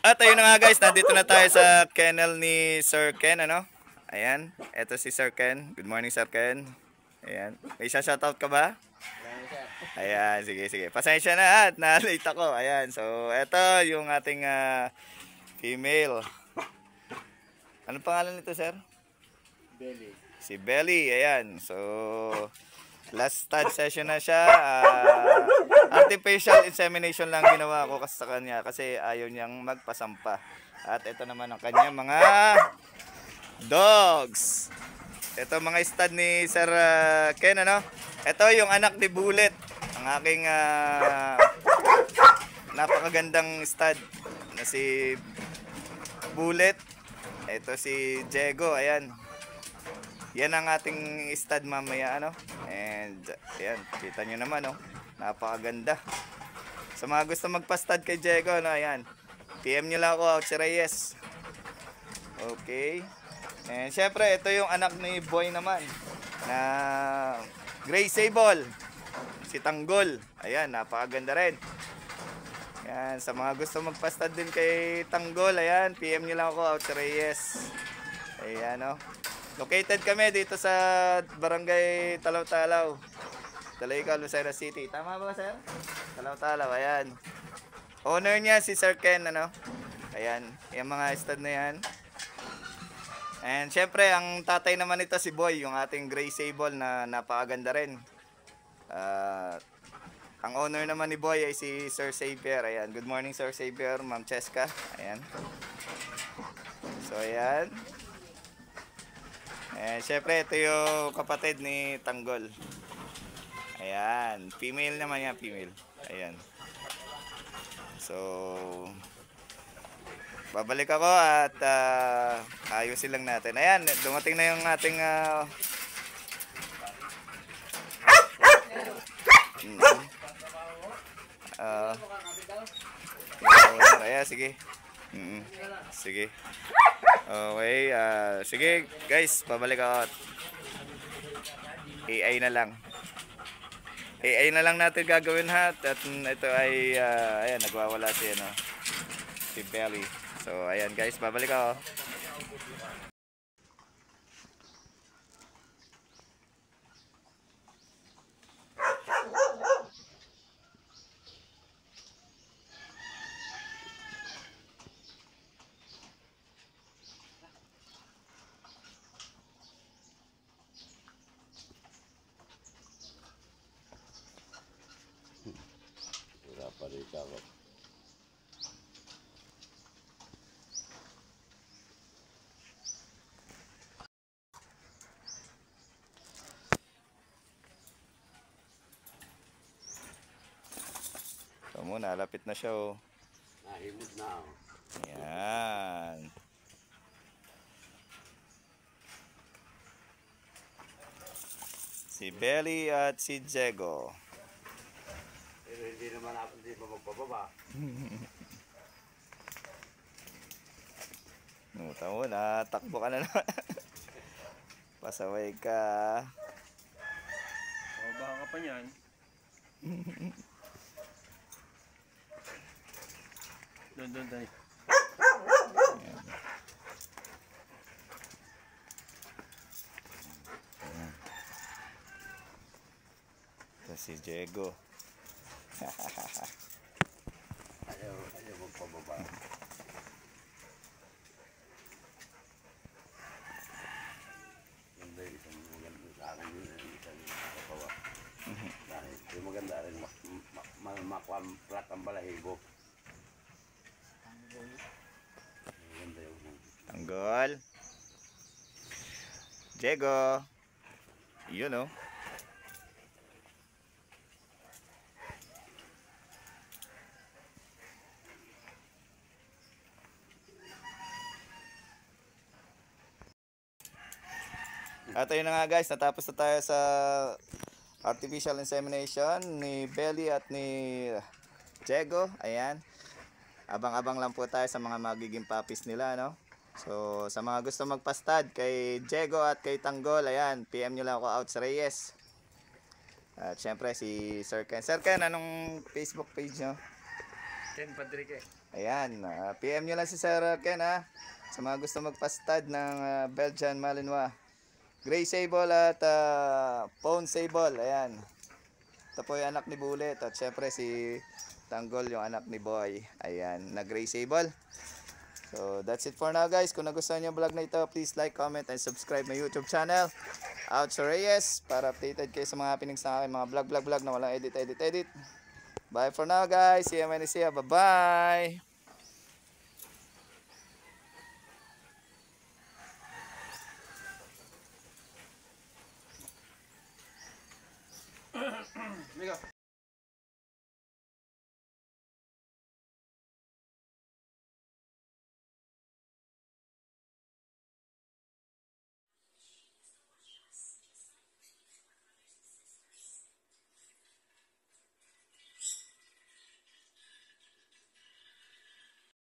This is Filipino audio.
At ayun na nga guys, nandito na tayo sa kennel ni Sir Ken, ano? Ayan, eto si Sir Ken. Good morning Sir Ken. Ayan, may shoutout ka ba? Ayan, sige. Pasensya na at na-late ako. Ayan, so eto yung ating female. Anong pangalan nito sir? Belly. Si Belly, ayan. So, last stud session na siya. Artificial insemination lang ginawa ko kasi sa kanya kasi ayaw niyang magpasampa. At ito naman ang kanya mga dogs. Ito mga stud ni Sir Ken, ano? Ito yung anak ni Bullet. Ang aking napakagandang stud na si Bullet. Ito si Diego, ayan. Yan ang ating stud mamaya, ano? And ayan, kita nyo naman, oh. Napakaganda. Sa mga gusto magpa-stud kay Diego, no, ayan. PM nyo lang ako, Ouch Reyes. Okay. And syempre, ito yung anak ni Boy naman na Gray Sable. Si Tanggol. Ayan, napakaganda rin. Ayan, sa mga gusto magpa-stud din kay Tanggol, ayan, PM nyo lang ako, Ouch Reyes. Ayan, oh. Located kami dito sa Barangay Talaw-Talaw, Talayca, Lucena City. Tama ba sir? Talaw-Talaw, ayan. Owner niya si Sir Ken, ano? Ayan, yung mga stud na yan. And syempre, ang tatay naman ito si Boy, yung ating Gray Sable na napakaganda rin. Ang owner naman ni Boy ay si Sir Xavier. Ayan, good morning Sir Xavier, Ma'am Cheska. Ayan. So ayan. Eh, syempre, ito yung kapatid ni Tanggol. Ayan. Female naman yan, female. Ayan. So, babalik ako at ayusin lang natin. Ayan, dumating na yung ating ayan, sige. Sige. Okay, sige guys, babalik ako. AI na lang. AI na lang natin gagawin ha. At ito ay, ayan, nagwawala si, ano, si Belly. So, ayan guys, babalik ako. So muna, lapit na siya, oh. Nahimod na ako. Ayan. Si Belly at si Diego. Pero hindi naman ako hindi pa magpababa. Tamo na, takbo ka na naman. Pasaway ka. Baka ka pa niyan. Doon tayo. Ito si Diego. Ayaw magpababa. Ganda isang maganda sa akin yun. Isang magpapawa. Dahil yung maganda rin makwamplak ang balahibo. Tanggol. Diego. Yun, oh. At ayun na nga guys, natapos na tayo sa artificial insemination ni Belly at ni Diego. Ayan. Abang-abang lang po tayo sa mga magiging puppies nila, no? So, sa mga gusto magpa-stud kay Diego at kay Tanggol, ayan, PM nyo lang ako, Ouch Reyes. At syempre si Sir Ken. Sir Ken, anong Facebook page nyo? Ken Padrique. Ayan, PM nyo lang si Sir Ken ha. Sa mga gusto magpa-stud ng Belgian Malinois. Gray Sable at Pawn Sable. Ayan. Ito po yung anak ni Bullet. At syempre si Tanggol yung anak ni Boy. Ayan, na Gray Sable. So that's it for now guys. Kung nagustuhan nyo yung vlog na ito, please like, comment, and subscribe my YouTube channel. Oucho Reyes. Para updated kayo sa mga happenings sa akin, mga vlog na walang edit. Bye for now guys. See you when I see you. Bye-bye. Liga.